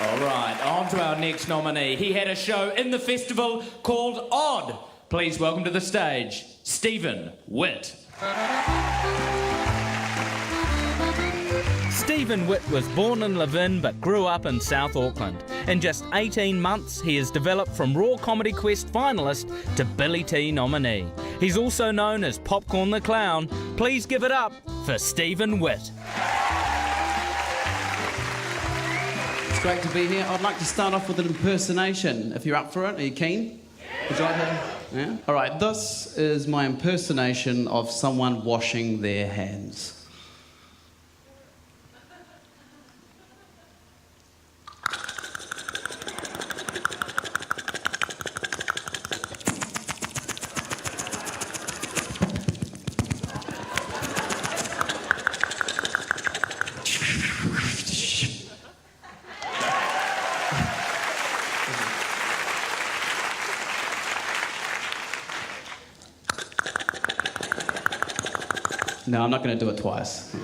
All right, on to our next nominee. He had a show in the festival called Odd. Please welcome to the stage, Stephen Witt. Stephen Witt was born in Levin but grew up in South Auckland. In just 18 months, he has developed from Raw Comedy Quest finalist to Billy T nominee. He's also known as Popcorn the Clown. Please give it up for Stephen Witt. It's great to be here. I'd like to start off with an impersonation. If you're up for it, are you keen? Would you like that? Yeah? All right, this is my impersonation of someone washing their hands. No, I'm not going to do it twice.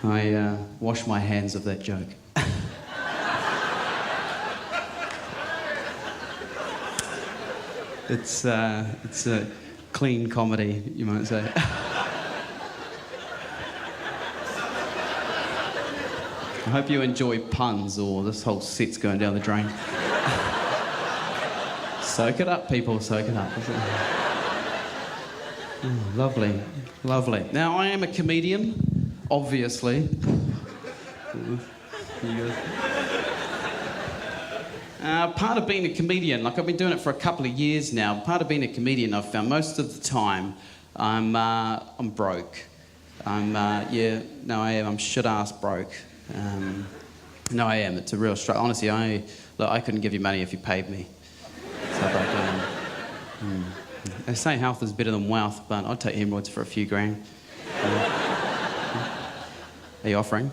I wash my hands of that joke. It's a clean comedy, you might say. I hope you enjoy puns, or this whole set's going down the drain. Soak it up, people, soak it up. Oh, lovely, lovely. Now, I am a comedian, obviously. Part of being a comedian, like I've been doing it for a couple of years now, part of being a comedian I've found most of the time I'm broke. I am. I'm shit-ass broke. No, I am. It's a real struggle. Honestly, I couldn't give you money if you paid me. They say health is better than wealth, but I'd take hemorrhoids for a few grand. Are you offering?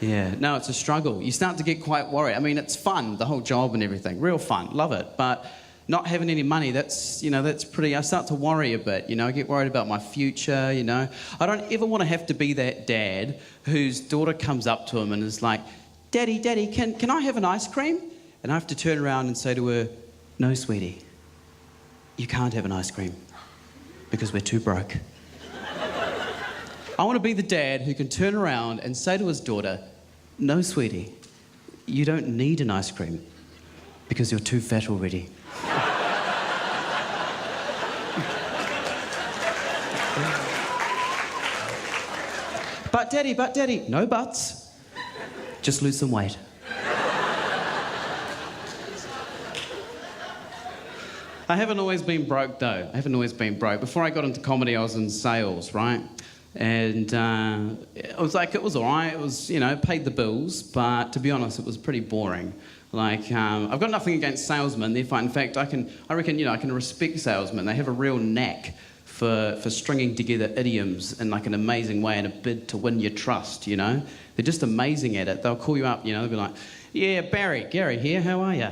Yeah, no, it's a struggle. You start to get quite worried. I mean, it's fun, the whole job and everything. Real fun, love it. But not having any money, that's pretty... I start to worry a bit, I get worried about my future, I don't ever want to have to be that dad whose daughter comes up to him and is like, Daddy, can I have an ice cream? And I have to turn around and say to her, no, sweetie, you can't have an ice cream because we're too broke. I want to be the dad who can turn around and say to his daughter, no, sweetie, you don't need an ice cream because you're too fat already. But daddy, no buts. Just lose some weight. I haven't always been broke, though. I haven't always been broke. Before I got into comedy, I was in sales, right? And it was all right. It was, paid the bills, but to be honest, it was pretty boring. Like, I've got nothing against salesmen. They're fine. In fact, I reckon, I can respect salesmen. They have a real knack for stringing together idioms in like an amazing way in a bid to win your trust, They're just amazing at it. They'll call you up, they'll be like, yeah, Gary here, how are you?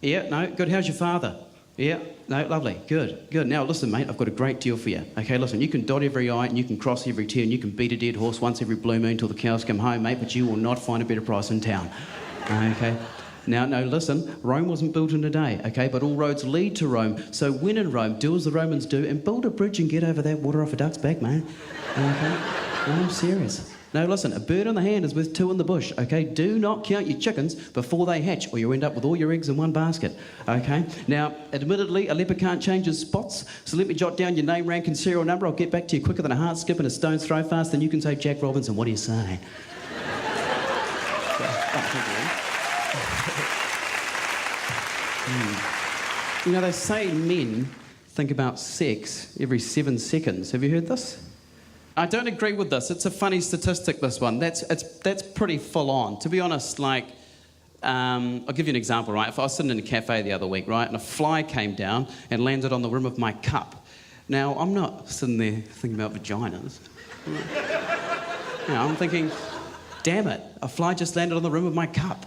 Yeah, no, good, how's your father? Yeah, no, lovely, good. Now listen, mate, I've got a great deal for you. Okay, listen, you can dot every I and you can cross every T and you can beat a dead horse once every blue moon till the cows come home, mate, but you will not find a better price in town. Okay? Now, no, listen, Rome wasn't built in a day, okay, but all roads lead to Rome. So when in Rome, do as the Romans do and build a bridge and get over that water off a duck's back, mate. Okay? No, I'm serious. No, listen, a bird in the hand is worth two in the bush, okay? Do not count your chickens before they hatch or you end up with all your eggs in one basket, okay? Now, admittedly, a leopard can't change his spots, so let me jot down your name, rank and serial number. I'll get back to you quicker than a heart skip and a stone's throw fast, then you can say Jack Robinson. What do you say? They say men think about sex every 7 seconds. Have you heard this? I don't agree with this. It's a funny statistic, this one. That's pretty full on. To be honest, like, I'll give you an example, right? If I was sitting in a cafe the other week, right, and a fly came down and landed on the rim of my cup. Now, I'm not sitting there thinking about vaginas. I'm thinking, damn it, a fly just landed on the rim of my cup.